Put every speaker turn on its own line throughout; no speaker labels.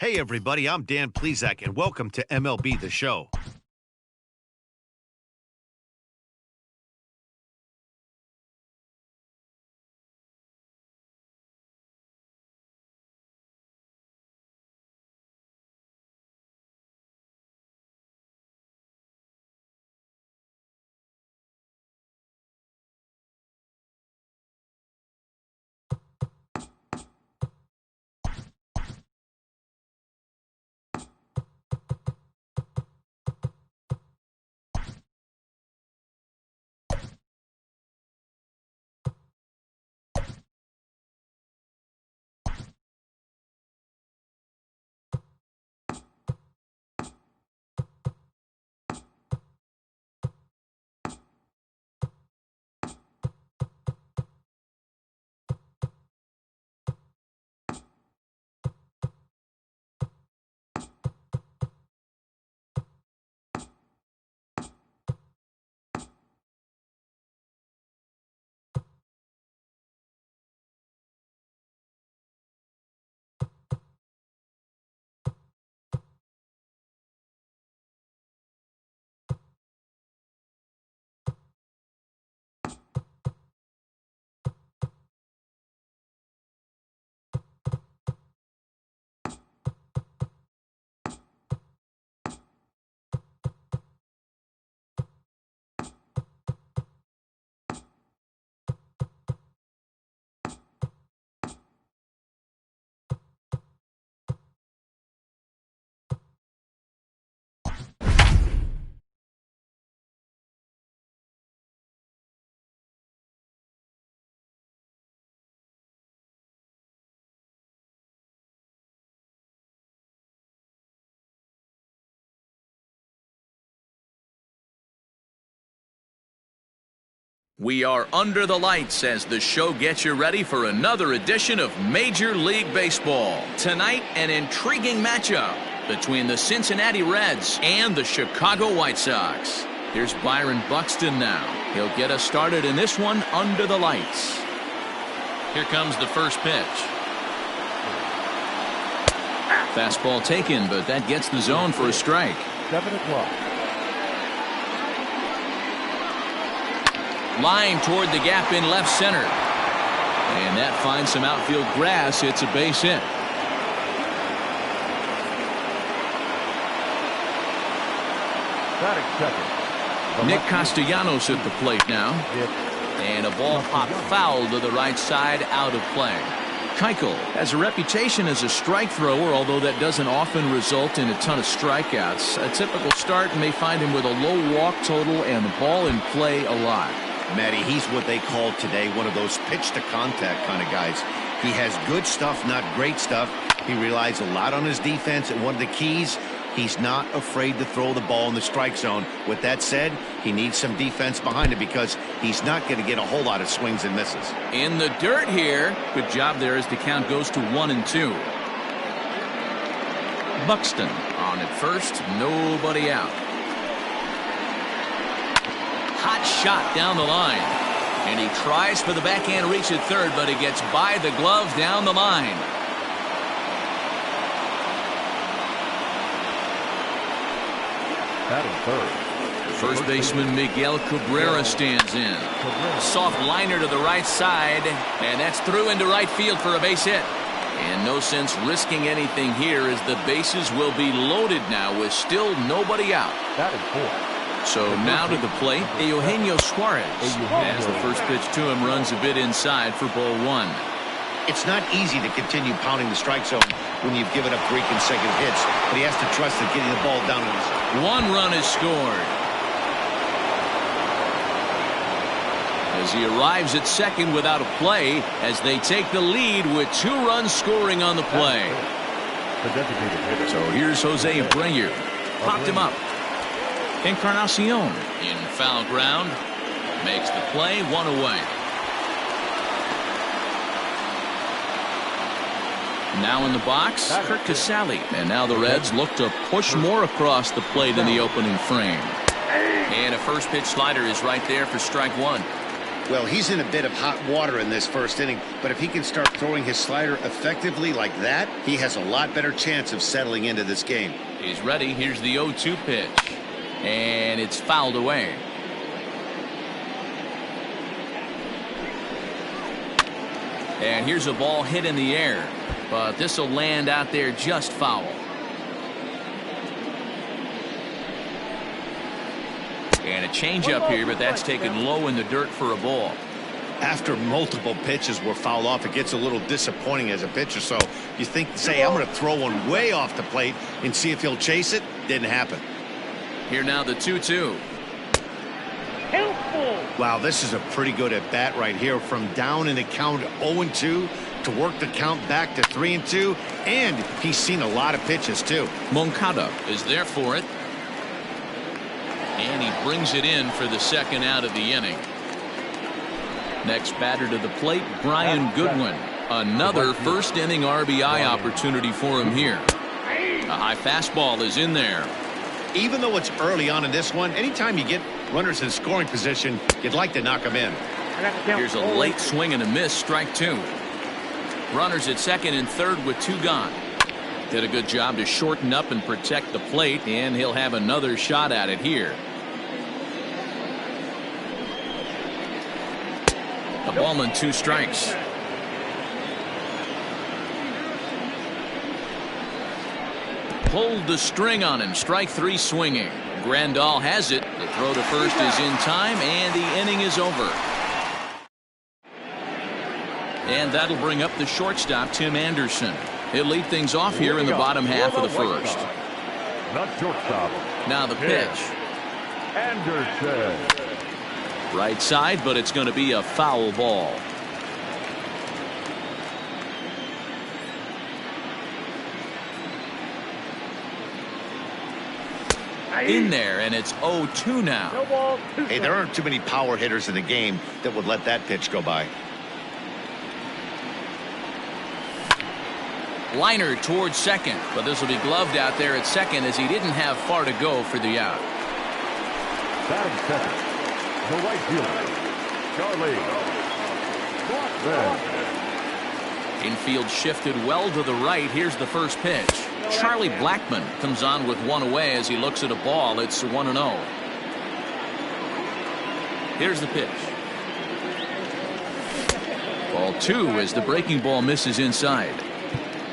Hey everybody, I'm Dan Plesac and welcome to MLB The Show.
We are under the lights as the show gets you ready for another edition of Major League Baseball. Tonight, an intriguing matchup between the Cincinnati Reds and the Chicago White Sox. Here's Byron Buxton now. He'll get us started in this one under the lights. Here comes the first pitch. Fastball taken, but that gets the zone for a strike.
7 o'clock.
Line toward the gap in left center. And that finds some outfield grass. It's a base hit.
Batting second.
Nick Castellanos at the plate now. And a ball popped foul to the right side, out of play. Keuchel has a reputation as a strike thrower, although that doesn't often result in a ton of strikeouts. A typical start may find him with a low walk total and the ball in play a lot.
Matty, he's what they call today one of those pitch-to-contact kind of guys. He has good stuff, not great stuff. He relies a lot on his defense, and one of the keys, he's not afraid to throw the ball in the strike zone. With that said, he needs some defense behind him because he's not going to get a whole lot of swings and misses.
In the dirt here. Good job there as the count goes to 1-2. Buxton on at first, nobody out. Hot shot down the line. And he tries for the backhand reach at third, but he gets by the glove down the line.
Batting third.
First baseman Miguel Cabrera stands in. Soft liner to the right side, and that's through into right field for a base hit. And no sense risking anything here as the bases will be loaded now with still nobody out.
Batting fourth.
So now to the plate, Eugenio Suarez. As the first pitch to him runs a bit inside for ball one.
It's not easy to continue pounding the strike zone when you've given up 3 consecutive hits, but he has to trust that getting the ball down is.
1 run is scored. As he arrives at second without a play, as they take the lead with 2 runs scoring on the play. So here's Jose Abreu. Popped him up. Encarnacion in foul ground. Makes the play, 1 away. Now in the box, Kurt Casale. And now the Reds look to push more across the plate in the opening frame. And a first pitch slider is right there for strike 1.
Well, he's in a bit of hot water in this first inning, but if he can start throwing his slider effectively like that, he has a lot better chance of settling into this game.
He's ready. Here's the 0-2 pitch. And it's fouled away. And here's a ball hit in the air, but this will land out there just foul. And a changeup here, but that's taken low in the dirt for a ball.
After multiple pitches were fouled off, it gets a little disappointing as a pitcher. So you think, say, I'm going to throw one way off the plate and see if he'll chase it. Didn't happen.
Here now the 2-2.
Wow, this is a pretty good at bat right here. From down in the count 0-2 to work the count back to 3-2, and he's seen a lot of pitches too.
Moncada is there for it. And he brings it in for the second out of the inning. Next batter to the plate, Brian Goodwin. Another first inning RBI opportunity for him here. A high fastball is in there.
Even though it's early on in this one, anytime you get runners in scoring position, you'd like to knock them in.
Here's a late swing and a miss, strike two. Runners at second and third with two gone. Did a good job to shorten up and protect the plate, and he'll have another shot at it here. A ball and two strikes. Pulled the string on him. Strike three swinging. Grandal has it. The throw to first is in time, and the inning is over. And that'll bring up the shortstop, Tim Anderson. He'll lead things off here in the bottom half of the first.
Not shortstop.
Now the pitch.
Anderson.
Right side, but it's going to be a foul ball. In there, and it's 0-2 now.
Hey, there aren't too many power hitters in the game that would let that pitch go by.
Liner towards second, but this will be gloved out there at second as he didn't have far to go for the out.
Batting second, the right fielder, Charlie Blackmon.
Infield shifted well to the right. Here's the first pitch. Charlie Blackmon comes on with one away as he looks at a ball. It's 1-0. Here's the pitch. Ball two as the breaking ball misses inside.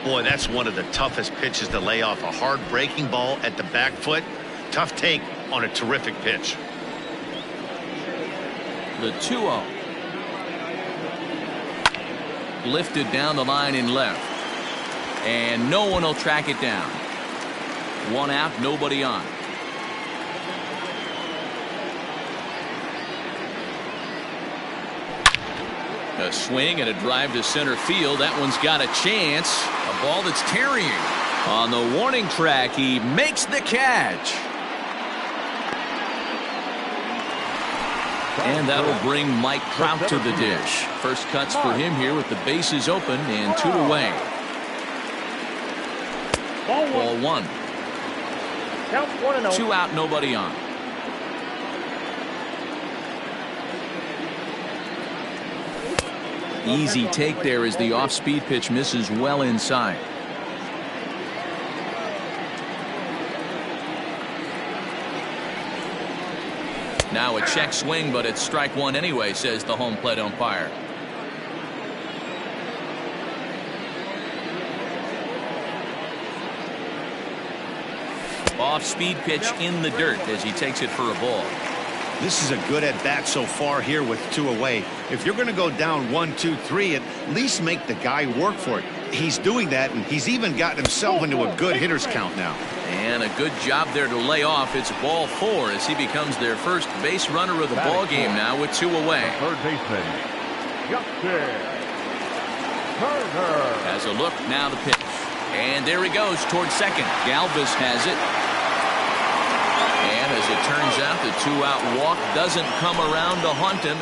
Boy, that's one of the toughest pitches to lay off. A hard breaking ball at the back foot. Tough take on a terrific pitch.
The 2-0. Lifted down the line in left. And no one will track it down. One out, nobody on. A swing and a drive to center field. That one's got a chance. A ball that's tarrying. On the warning track, he makes the catch. And that'll bring Mike Trout to the dish. First cuts for him here with the bases open and two away. Ball one. Two out, nobody on. Easy take there as the off-speed pitch misses well inside. Now a check swing, but it's strike one anyway, says the home plate umpire. Off-speed pitch in the dirt as he takes it for a ball.
This is a good at-bat so far here with two away. If you're going to go down 1, 2, 3, at least make the guy work for it. He's doing that, and he's even gotten himself into a good hitter's count now.
And a good job there to lay off. It's ball four as he becomes their first base runner of the ball game now with two away.
Third baseman, Justin Turner.
Has a look, now the pitch. And there he goes towards second. Galvis has it. And as it turns out, the two-out walk doesn't come around to haunt him.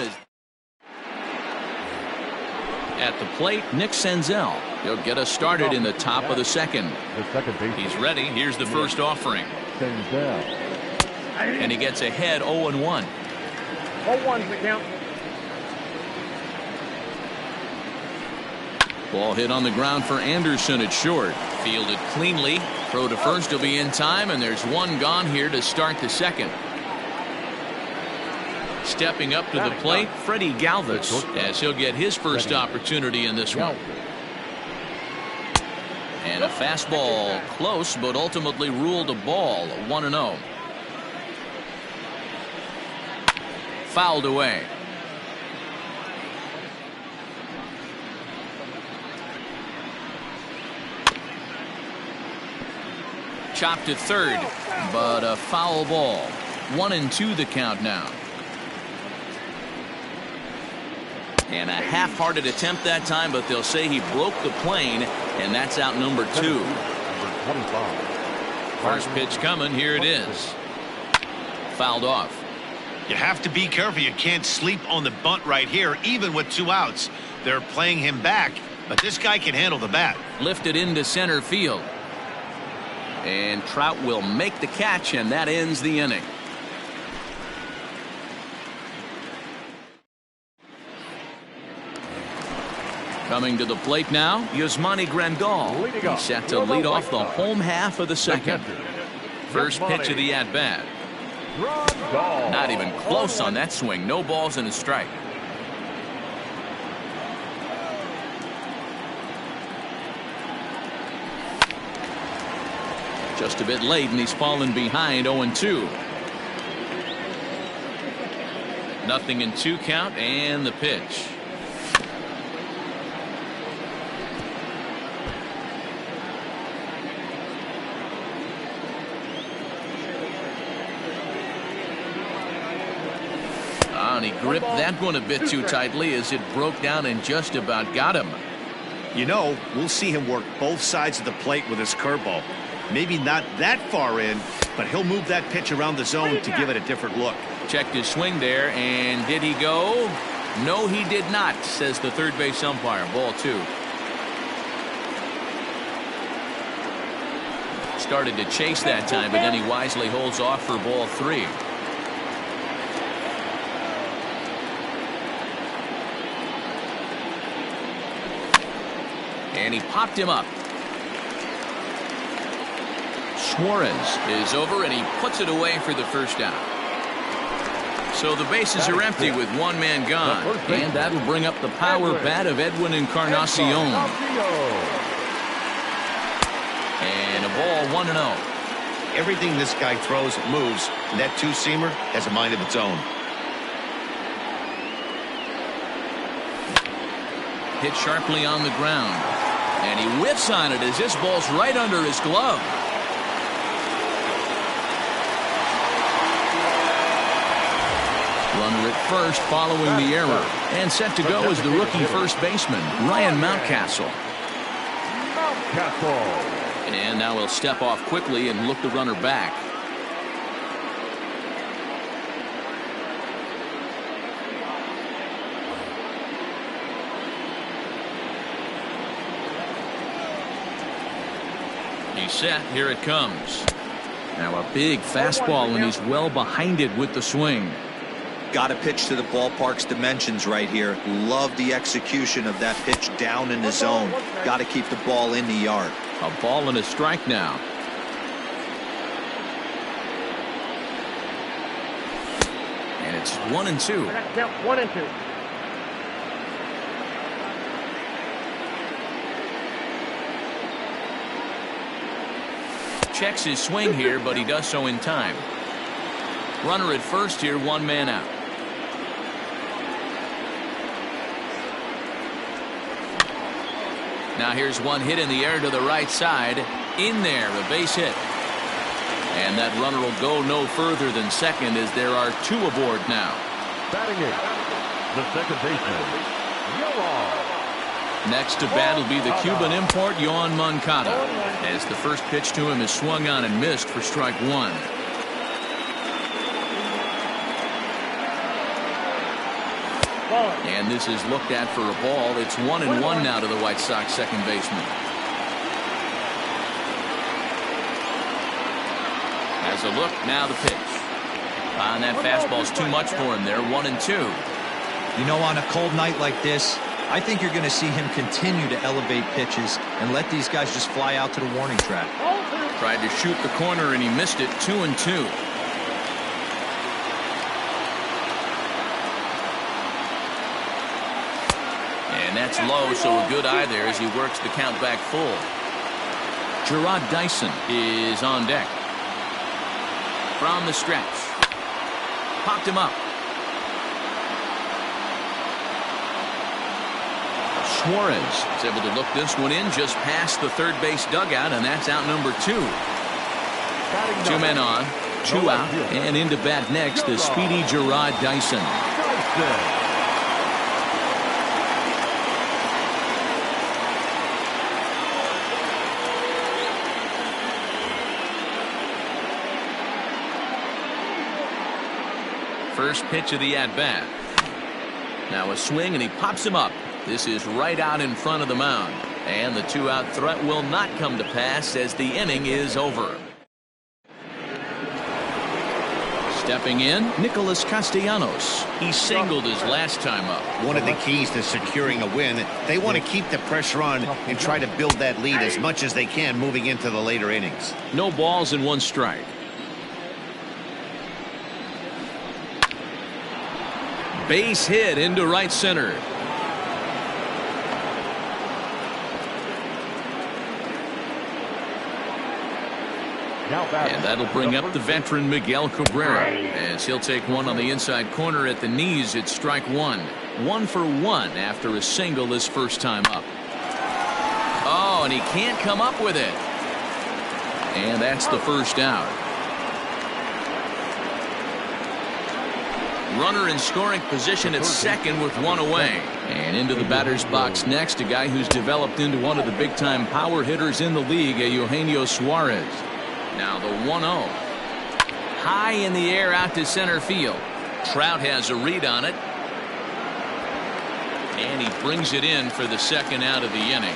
At the plate, Nick Senzel. He'll get us started in the top of the second. He's ready. Here's the first offering.
Senzel.
And he gets ahead 0-1.
0-1's the count.
Ball hit on the ground for Anderson at short. Fielded cleanly. Throw to first will be in time, and there's one gone here to start the second. Stepping up to the plate, Freddie Galvis, as he'll get his first opportunity in this one. And a fastball close, but ultimately ruled a ball. 1-0. Fouled away. Chopped to third, but a foul ball. 1-2 the count now. And a half-hearted attempt that time, but they'll say he broke the plane, and that's out number 2. First pitch coming. Here it is. Fouled off.
You have to be careful. You can't sleep on the bunt right here, even with 2 outs. They're playing him back, but this guy can handle the bat.
Lifted into center field. And Trout will make the catch, and that ends the inning. Coming to the plate now, Yasmani Grandal. He's set to lead off the home half of the second. First pitch of the at-bat. Not even close on that swing. No balls and a strike. Just a bit late, and he's fallen behind. 0-2. 0-2 count, and the pitch. And he gripped that one a bit too tightly as it broke down and just about got him.
You know, we'll see him work both sides of the plate with his curveball. Maybe not that far in, but he'll move that pitch around the zone to give it a different look.
Checked his swing there, and did he go? No, he did not, says the third base umpire. Ball 2. Started to chase that time, but then he wisely holds off for ball 3. And he popped him up. Suarez is over, and he puts it away for the first out. So the bases are empty with one man gone. And that'll bring up the power bat of Edwin Encarnacion. And a ball 1-0.
Everything this guy throws moves, and that two-seamer has a mind of its own.
Hit sharply on the ground. And he whiffs on it as this ball's right under his glove. Runner at first following the error. And set to go is the rookie first baseman, Ryan Mountcastle. And now he'll step off quickly and look the runner back. He's set. Here it comes. Now a big fastball, and he's well behind it with the swing.
Got to pitch to the ballpark's dimensions right here. Love the execution of that pitch down in the zone. Got to keep the ball in the yard.
A ball and a strike now. And it's 1-2.
1-2.
Checks his swing here, but he does so in time. Runner at first here, one man out. Now here's one hit in the air to the right side. In there, a base hit. And that runner will go no further than second as there are 2 aboard now.
Batting it, the second baseman, Yoan.
Next to bat will be the Cuban import, Yoan Moncada, as the first pitch to him is swung on and missed for strike 1. And this is looked at for a ball. It's 1-1 now to the White Sox second baseman. As a look, now the pitch. And that fastball's too much for him there. 1-2.
You know, on a cold night like this,
I think you're going to see him continue to elevate pitches and let these guys just fly out to the warning track.
Tried to shoot the corner and he missed it. 2-2. And that's low, so a good eye there as he works the count back full. Gerard Dyson is on deck. From the stretch. Popped him up. Suarez is able to look this one in just past the third base dugout, and that's out number 2. 2 men on, 2 out, and into bat next, the speedy Gerard Dyson. First pitch of the at-bat. Now a swing, and he pops him up. This is right out in front of the mound. And the 2-out threat will not come to pass as the inning is over. Stepping in, Nicholas Castellanos. He singled his last time up.
One of the keys to securing a win, they want to keep the pressure on and try to build that lead as much as they can moving into the later innings.
No balls and 1 strike. Base hit into right center. And that'll bring up the veteran Miguel Cabrera as he'll take one on the inside corner at the knees. It's strike 1. 1 for 1 after a single his first time up. Oh, and he can't come up with it. And that's the first out. Runner in scoring position at second with 1 away. And into the batter's box next, a guy who's developed into one of the big-time power hitters in the league, Eugenio Suarez. Now the 1-0. High in the air out to center field. Trout has a read on it. And he brings it in for the second out of the inning.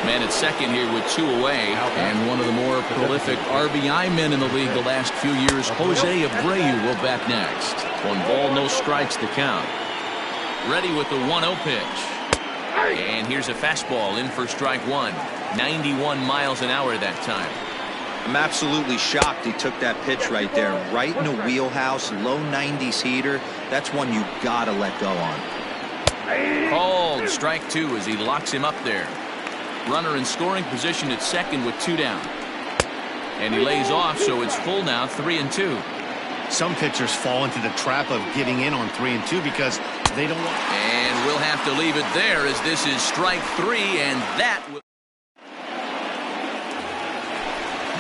Man at second here with 2 away, and one of the more prolific RBI men in the league the last few years, Jose Abreu, will bat next. 1 ball, no strikes to count. Ready with the 1-0 pitch. And here's a fastball in for strike 1. 91 miles an hour that time.
I'm absolutely shocked he took that pitch right there. Right in the wheelhouse, low 90s heater. That's one you gotta let go on.
Called strike 2 as he locks him up there. Runner in scoring position at second with 2 down. And he lays off, so it's full now, 3-2.
Some pitchers fall into the trap of giving in on 3-2 because they don't want.
And we'll have to leave it there as this is strike 3, and that will.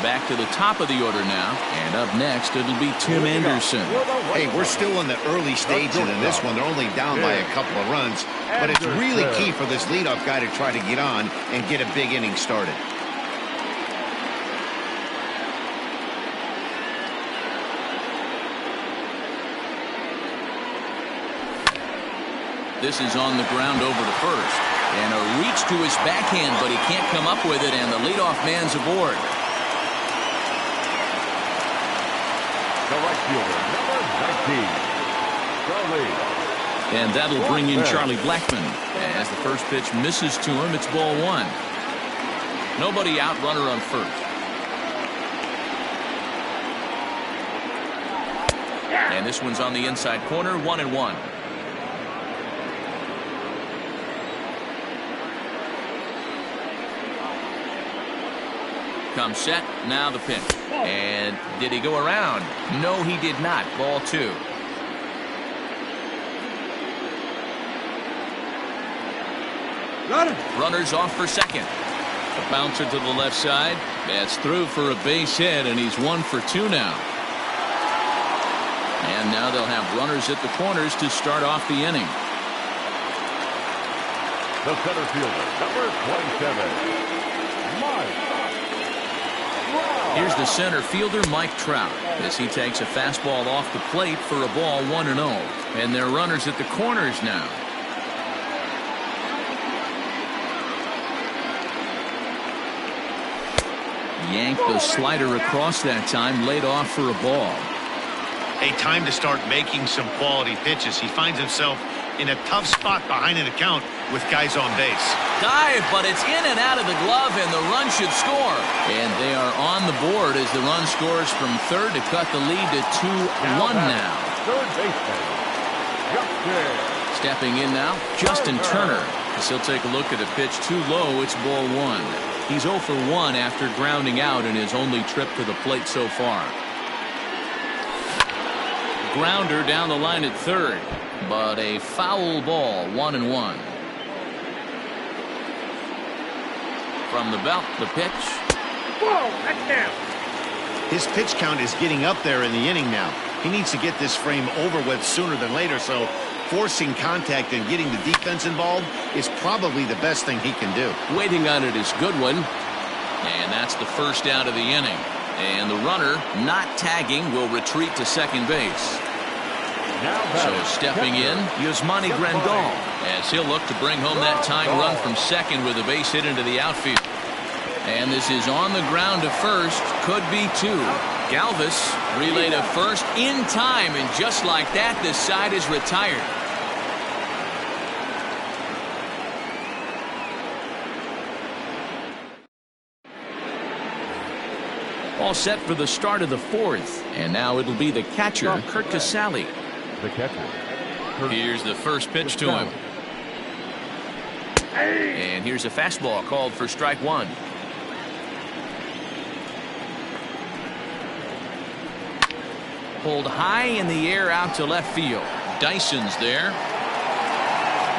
Back to the top of the order now, and up next it'll be Tim Anderson.
Hey, we're still in the early stages in this one. They're only down by a couple of runs, but it's really key for this leadoff guy to try to get on and get a big inning started.
This is on the ground over to first, and a reach to his backhand, but he can't come up with it, and the leadoff man's aboard.
The right fielder, number 19, Charlie.
And that'll bring in Charlie Blackmon. As the first pitch misses to him, it's ball 1. Nobody out, runner on first. And this one's on the inside corner, 1-1. Come set, now the pitch. And did he go around? No, he did not. Ball 2. Runners off for second. A bouncer to the left side. That's through for a base hit, and he's 1 for 2 now. And now they'll have runners at the corners to start off the inning.
The center fielder, number 27, Mike.
Here's the center fielder, Mike Trout, as he takes a fastball off the plate for a ball 1-0. And they're runners at the corners now. Yanked the slider across that time, laid off for a ball.
Hey, time to start making some quality pitches. He finds himself in a tough spot behind an account with guys on base.
Dive, but it's in and out of the glove, and the run should score. And they are on the board as the run scores from third to cut the lead to 2-1 now.
Third baseman, Justin.
Stepping in now, Justin Turner. As he'll take a look at a pitch too low, it's ball one. He's 0 for 1 after grounding out in his only trip to the plate so far. Grounder down the line at third, but a foul ball, 1-1. From the belt, the pitch.
Whoa, that's down.
His pitch count is getting up there in the inning now. He needs to get this frame over with sooner than later, so forcing contact and getting the defense involved is probably the best thing he can do.
Waiting on it is Goodwin, and that's the first out of the inning. And the runner, not tagging, will retreat to second base. So stepping in, Yasmani Grandal, as he'll look to bring home that tying run from second with a base hit into the outfield. And this is on the ground to first, could be two. Galvis relay to first in time, and just like that, this side is retired. All set for the start of the fourth, and now it'll be the catcher, Kurt Casale.
The catcher.
Here's the first pitch to him. And here's a fastball called for strike one. Pulled high in the air out to left field. Dyson's there.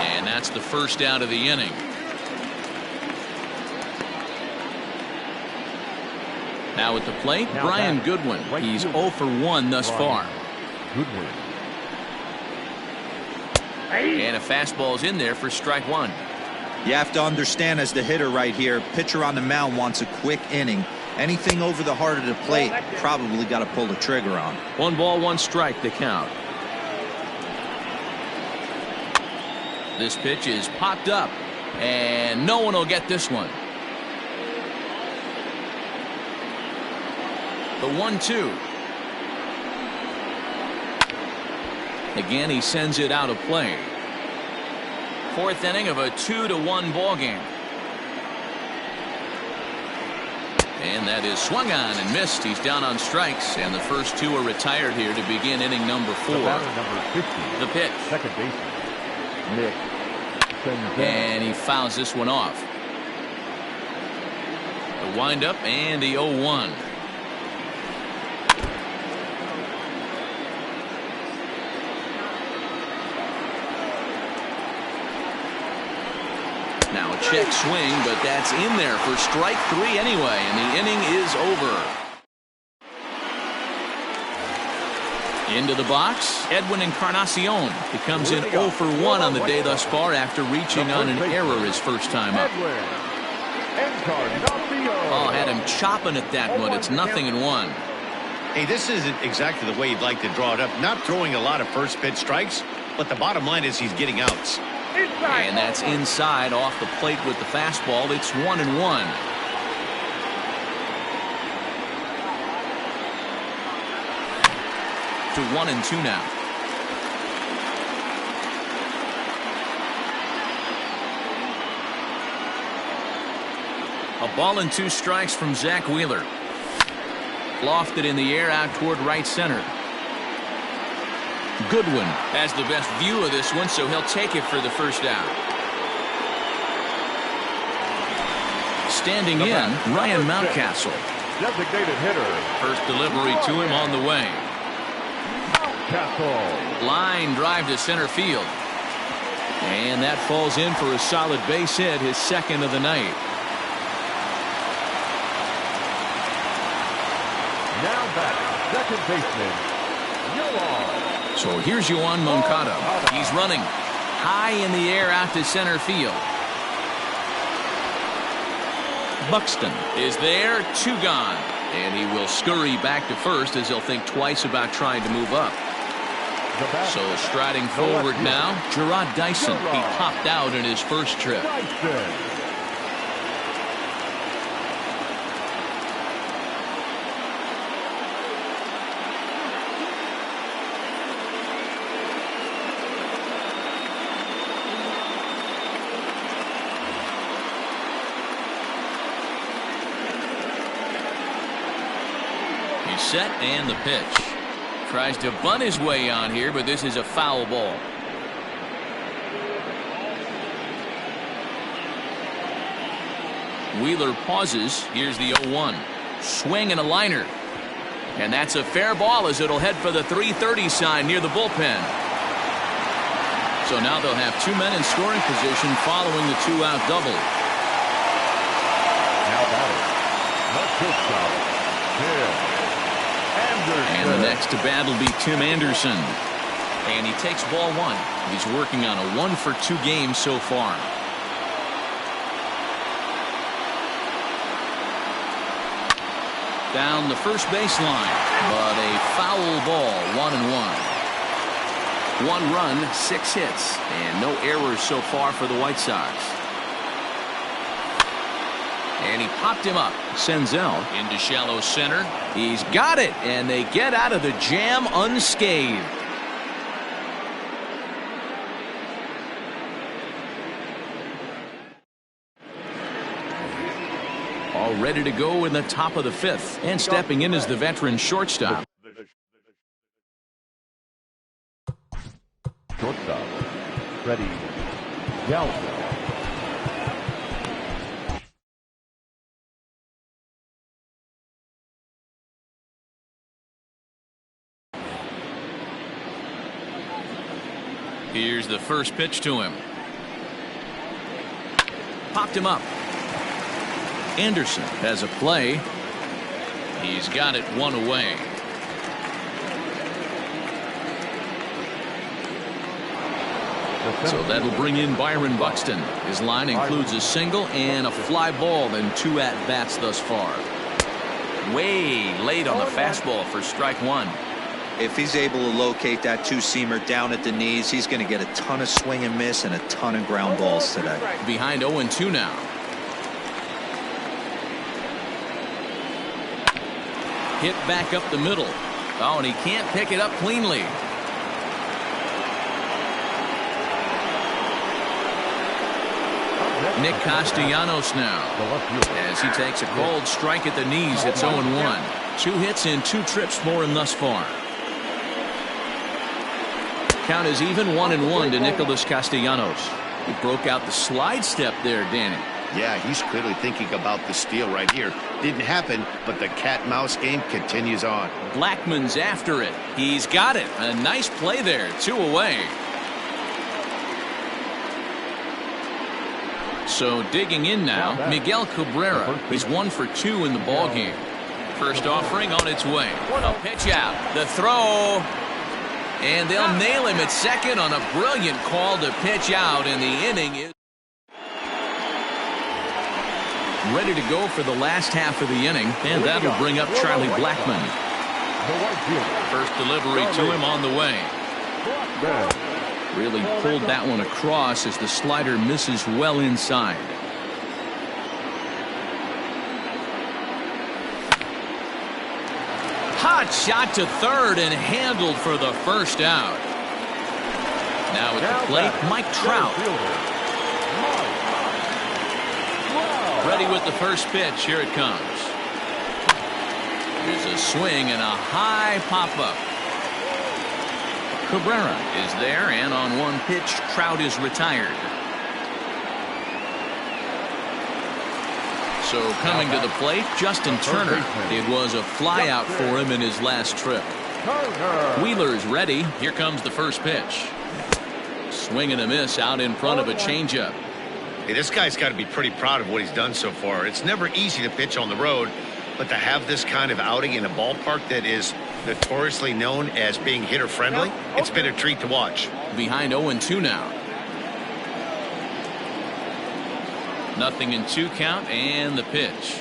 And that's the first out of the inning. Now at the plate, Brian Goodwin. He's 0 for 1 thus far.
Goodwin.
And a fastball's in there for strike one.
You have to understand, as the hitter right here, pitcher on the mound wants a quick inning. Anything over the heart of the plate, probably got to pull the trigger on.
1 ball, 1 strike to count. This pitch is popped up, and no one will get this one. The 1-2. Again, he sends it out of play. Fourth inning of a 2-1 ball game. And that is swung on and missed. He's down on strikes, and the first two are retired here to begin inning number 4.
Number 50.
The pitch.
Second baseman, Nick.
And he fouls this one off. The windup and the 0-1. Now a check swing, but that's in there for strike 3 anyway, and the inning is over. Into the box, Edwin Encarnacion. He comes in 0 for 1 on the day thus far after reaching on an error his first time up. Oh, had him chopping at that one. It's 0-1.
Hey, this isn't exactly the way you'd like to draw it up. Not throwing a lot of first pitch strikes, but the bottom line is he's getting outs.
And that's inside off the plate with the fastball. It's 1-1. To 1-2 now. A ball and 2 strikes from Zach Wheeler. Lofted in the air out toward right center. Goodwin has the best view of this one, so he'll take it for the first out. Standing in, Ryan Mountcastle.
Designated hitter.
First delivery to him on the way.
Mountcastle.
Line drive to center field. And that falls in for a solid base hit, his second of the night.
Now back, second baseman, Yoan.
So here's Yoan Moncada. He's running high in the air out to center field. Buxton is there, 2 gone. And he will scurry back to first as he'll think twice about trying to move up. So striding forward now, Gerard Dyson. He popped out in his first trip. set and the pitch. Tries to bunt his way on here, but this is a foul ball. Wheeler pauses. Here's the 0-1. Swing and a liner. And that's a fair ball as it'll head for the 330 sign near the bullpen. So now they'll have 2 men in scoring position following the 2-out double.
Now batting, the shortstop, Tim Anderson.
And the next to bat will be Tim Anderson. And he takes ball 1. He's working on a 1-for-2 game so far. Down the first baseline, but a foul ball, 1-1. 1 run, 6 hits, and no errors so far for the White Sox. And he popped him up. Senzel into shallow center. He's got it, and they get out of the jam unscathed. All ready to go in the top of the 5th, and stepping in is the veteran shortstop.
Shortstop, Freddie Galvin.
Here's the first pitch to him. Popped him up. Anderson has a play. He's got it 1 away. So that'll bring in Byron Buxton. His line includes a single and a fly ball and 2 at-bats thus far. Way late on the fastball for strike 1.
If he's able to locate that 2-seamer down at the knees, he's going to get a ton of swing and miss and a ton of ground balls today.
Behind 0-2 now. Hit back up the middle. Oh, and he can't pick it up cleanly. Nick Castellanos now, as he takes a cold strike at the knees. It's 0-1. 2 hits and 2 trips for him thus far. Count is even 1-1 to Nicholas Castellanos. He broke out the slide step there, Danny.
Yeah, he's clearly thinking about the steal right here. Didn't happen, but the cat-mouse game continues on.
Blackman's after it. He's got it. A nice play there. 2 away. So digging in now, Miguel Cabrera. He's 1 for 2 in the ballgame. First offering on its way. A pitch out. The throw. And they'll nail him at second on a brilliant call to pitch out, and the inning is ready to go for the last half of the inning, and that'll bring up Charlie Blackman. First delivery to him on the way. Really pulled that one across as the slider misses well inside. Hot shot to third and handled for the first out. Now at the plate, Mike Trout. Ready with the first pitch. Here it comes. There's a swing and a high pop-up. Cabrera is there, and on 1 pitch, Trout is retired. So coming to the plate, Justin Turner. It was a flyout for him in his last trip. Wheeler's ready. Here comes the first pitch. Swing and a miss out in front of a changeup.
Hey, this guy's got to be pretty proud of what he's done so far. It's never easy to pitch on the road, but to have this kind of outing in a ballpark that is notoriously known as being hitter-friendly, it's been a treat to watch.
Behind 0-2 now. 0-2 count, and the pitch.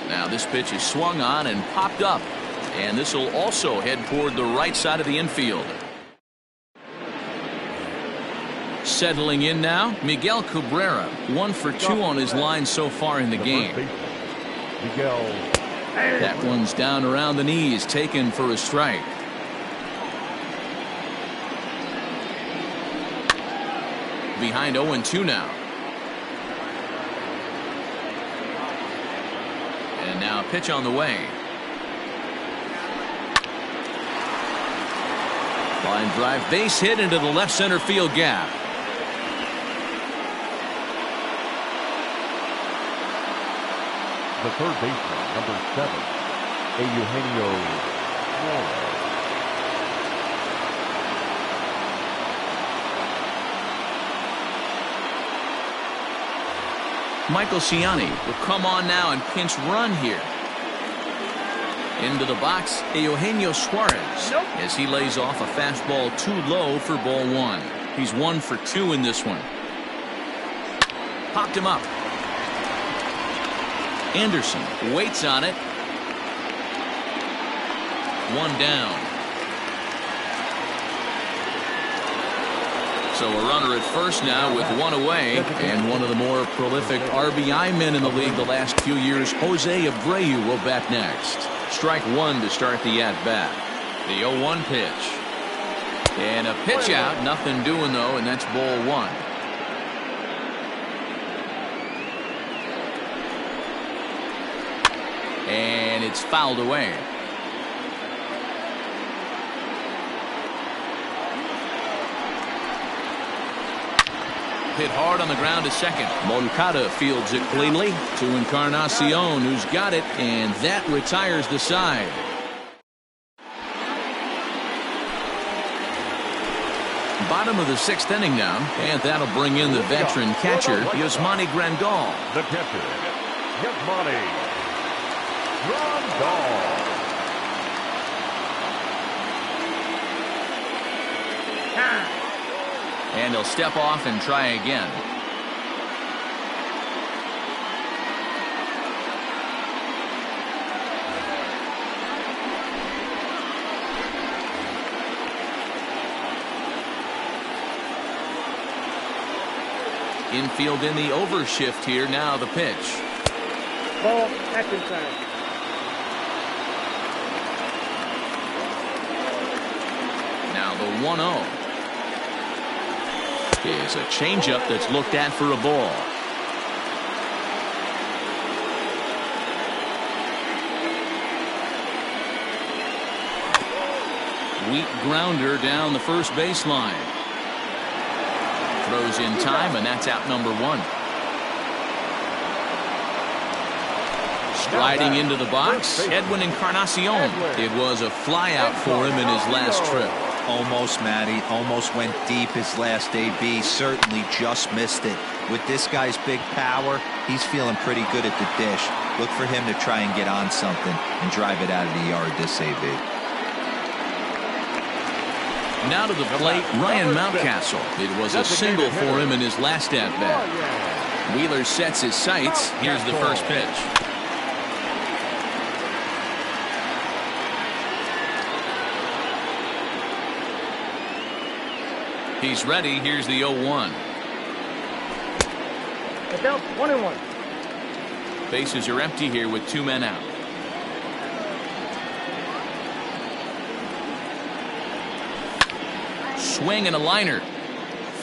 Now this pitch is swung on and popped up, and this will also head toward the right side of the infield. Settling in now, Miguel Cabrera, 1 for 2 on his line so far in the game. That one's down around the knees, taken for a strike. Behind 0-2 now. And now a pitch on the way. Line drive, base hit into the left center field gap.
The third baseman, number 7, Eugenio Suarez.
Michael Ciani will come on now and pinch run here. Into the box, Eugenio Suarez, as he lays off a fastball too low for ball 1. He's 1 for 2 in this one. Popped him up. Anderson waits on it. 1 down. So a runner at first now with 1 away, and one of the more prolific RBI men in the league the last few years, Jose Abreu, will bat next. Strike 1 to start the at-bat. The 0-1 pitch. And a pitch out. Nothing doing, though, and that's ball 1. And it's fouled away. Hit hard on the ground to second. Moncada fields it cleanly to Encarnacion, who's got it, and that retires the side. Bottom of the 6th inning now, and that'll bring in the veteran catcher, Yasmani Grandal.
The catcher, Yasmani Grandal.
And he'll step off and try again. Infield in the overshift here. Now the pitch.
Ball, action time.
Now the 1-0. Is a changeup that's looked at for a ball. Weak grounder down the first baseline. Throws in time, and that's out number 1. Striding into the box, Edwin Encarnacion. It was a flyout for him in his last trip.
Almost, Matty. Almost went deep his last AB. Certainly just missed it. With this guy's big power, he's feeling pretty good at the dish. Look for him to try and get on something and drive it out of the yard this AB.
Now to the plate, Ryan Mountcastle. It was a single for him in his last at-bat. Wheeler sets his sights. Here's the first pitch. He's ready. Here's the 0-1.
It's out, 1-1.
Bases are empty here with 2 men out. Swing and a liner.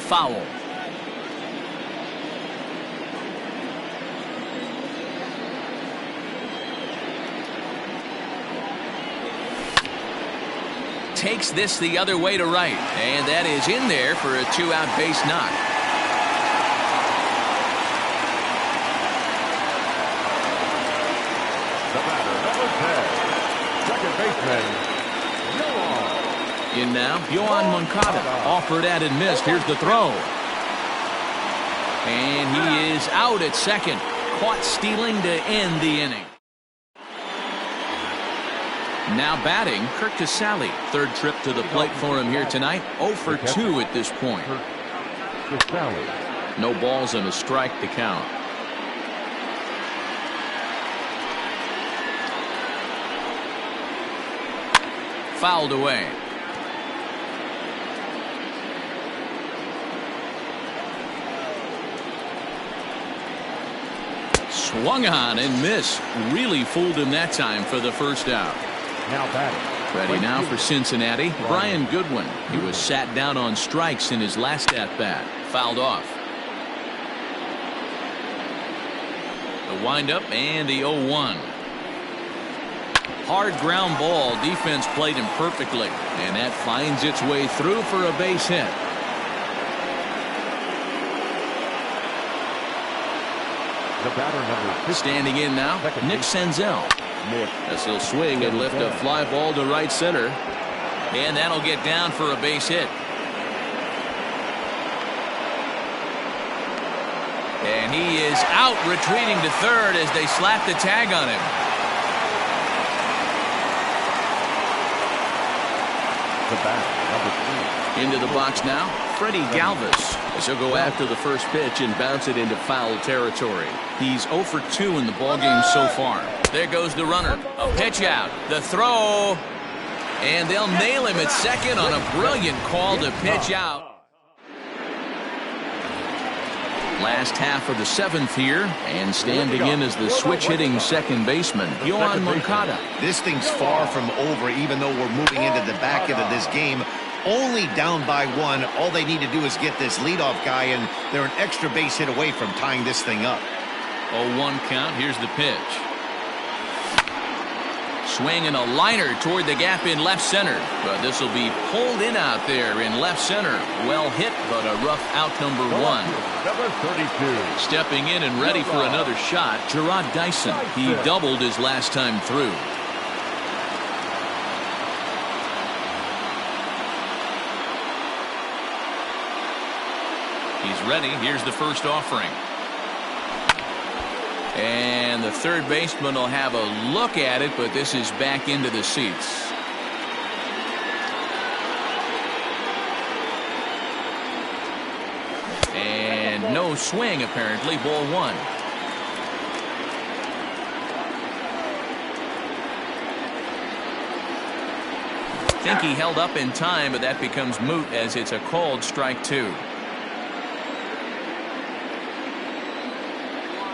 Foul. Takes this the other way to right, and that is in there for a 2-out base knock.
The batter, number 10, second baseman, Yohan.
In now, Yohan Moncada. Offered at and missed. Here's the throw. And he is out at second. Caught stealing to end the inning. Now batting, Kirk Casale. Third trip to the plate for him here tonight. 0 for 2 at this point. No balls and a strike to count. Fouled away. Swung on and missed. Really fooled him that time for the first out.
Now batting.
Ready now for Cincinnati, Brian Goodwin. He was sat down on strikes in his last at-bat. Fouled off. The windup and the 0-1. Hard ground ball. Defense played him perfectly. And that finds its way through for a base hit.
The batter, number 50.
Standing in now, Nick Senzel. As he'll swing and lift a fly ball to right center. And that'll get down for a base hit. And he is out, retreating to third as they slap the tag on him.
The batter, number 3.
Into the box now, Freddie Galvis, as he'll go after the first pitch and bounce it into foul territory. He's 0 for 2 in the ballgame so far. There goes the runner. A pitch out. The throw. And they'll nail him at second on a brilliant call to pitch out. Last half of the 7th here, and standing in as the switch-hitting second baseman, Yohan Moncada.
This thing's far from over, even though we're moving into the back end of this game. Only down by 1. All they need to do is get this leadoff guy, and they're an extra base hit away from tying this thing up.
0-1 count. Here's the pitch. Swing and a liner toward the gap in left center. But this will be pulled in out there in left center. Well hit, but a rough out number 1.
Number 32.
Stepping in and ready for another shot, Gerard Dyson. He doubled his last time through. He's ready. Here's the first offering. And the third baseman will have a look at it, but this is back into the seats. And no swing, apparently. Ball 1. I think he held up in time, but that becomes moot as it's a called strike 2.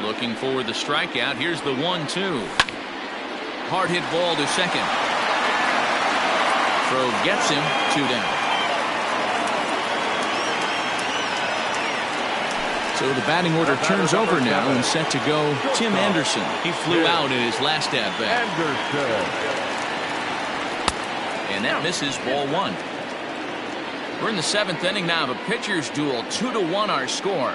Looking for the strikeout. Here's the 1-2. Hard hit ball to second. Throw gets him. 2 down. So the batting order turns over now and set to go Tim Anderson. He flew out in his last at bat. And that misses. Ball 1. We're in the 7th inning now of a pitcher's duel. 2-1 our score.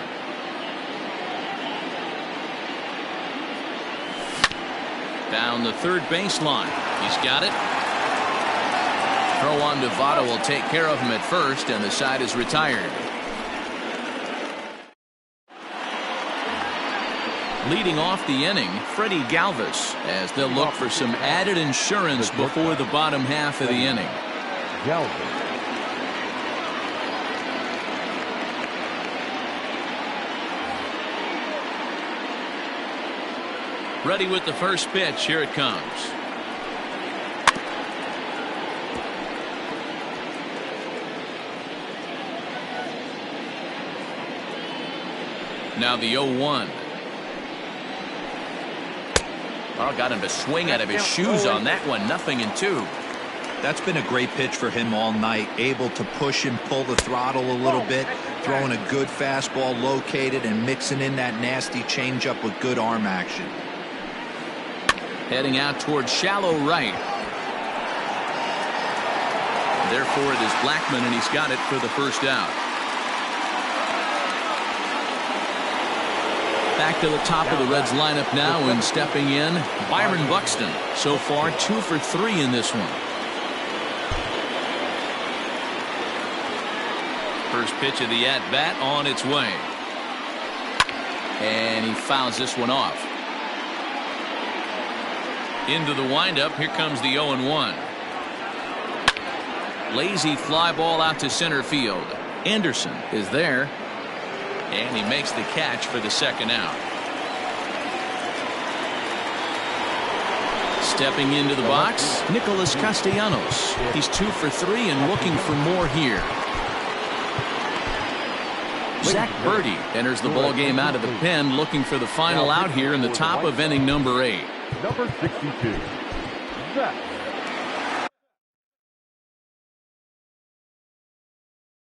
Down the third baseline. He's got it. Throw on to Votto will take care of him at first, and the side is retired. Leading off the inning, Freddie Galvis, as they'll look for some added insurance before the bottom half of the inning.
Galvis.
Ready with the first pitch. Here it comes. Now the 0-1. Oh, got him to swing out of his shoes on that one. 0-2.
That's been a great pitch for him all night. Able to push and pull the throttle a little bit. Throwing a good fastball located and mixing in that nasty changeup with good arm action.
Heading out towards shallow right. Therefore it is Blackman, and he's got it for the first out. Back to the top of the Reds lineup now, and stepping in, Byron Buxton. So far 2 for 3 in this one. First pitch of the at-bat on its way. And he fouls this one off. Into the windup. Here comes the 0-1. Lazy fly ball out to center field. Anderson is there, and he makes the catch for the second out. Stepping into the box, Nicholas Castellanos. He's 2 for 3 and looking for more here. Zach Birdie enters the ball game out of the pen, looking for the final out here in the top of inning number 8.
Number 62. Zach.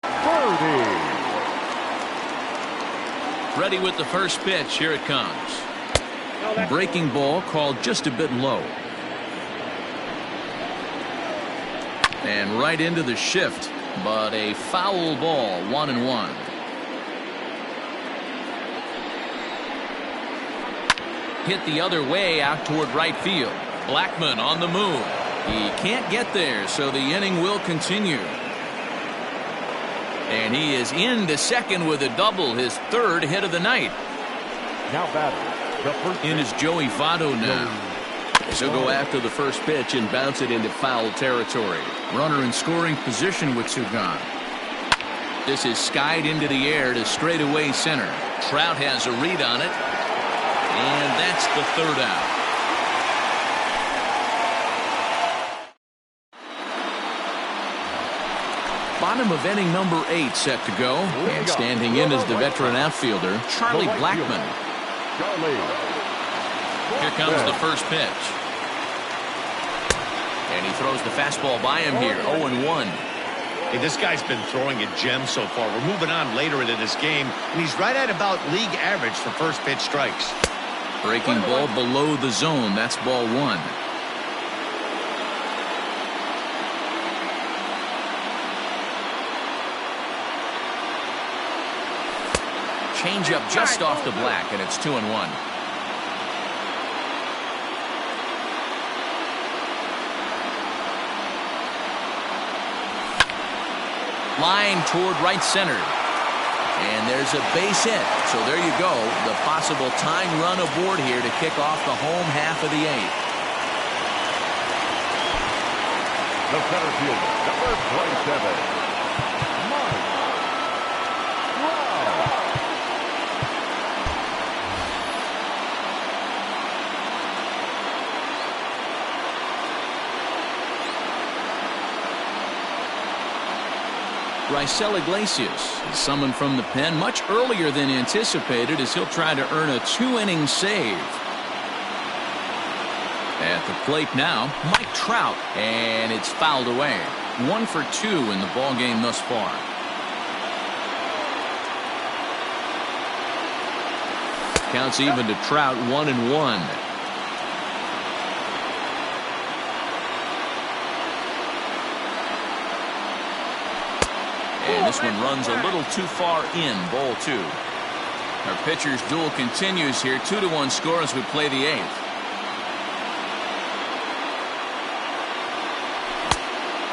Birdie.
Ready with the first pitch. Here it comes. Breaking ball called just a bit low. And right into the shift, but a foul ball, 1-1. Hit the other way out toward right field. Blackmon on the move. He can't get there, so the inning will continue. And he is into second with a double, his third hit of the night.
Now batting, the first
In is Joey Votto now.
He'll go after the first pitch and bounce it into foul territory.
Runner in scoring position with two gone. This is skied into the air to straightaway center. Trout has a read on it. And that's the third out. Bottom of inning number 8 set to go. And standing in is the veteran outfielder, Charlie Blackmon. Here comes the first pitch. And he throws the fastball by him here, 0-1.
Hey, this guy's been throwing a gem so far. We're moving on later into this game, and he's right at about league average for first pitch strikes.
Breaking ball below the zone. That's ball 1. Changeup just off the black, and it's 2-1. Line toward right center. And there's a base hit. So there you go. The possible tying run aboard here to kick off the home half of the 8th.
The center fielder, number 27.
Raisel Iglesias is summoned from the pen much earlier than anticipated as he'll try to earn a 2-inning save. At the plate now, Mike Trout, and it's fouled away. 1 for 2 in the ball game thus far. Counts even to Trout, 1-1. And this one runs a little too far in, ball 2. Our pitcher's duel continues here, 2-1 score as we play the 8th.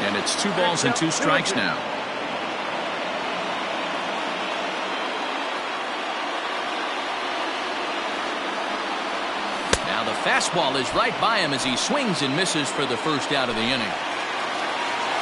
And it's 2 balls and 2 strikes now. Now the fastball is right by him as he swings and misses for the first out of the inning.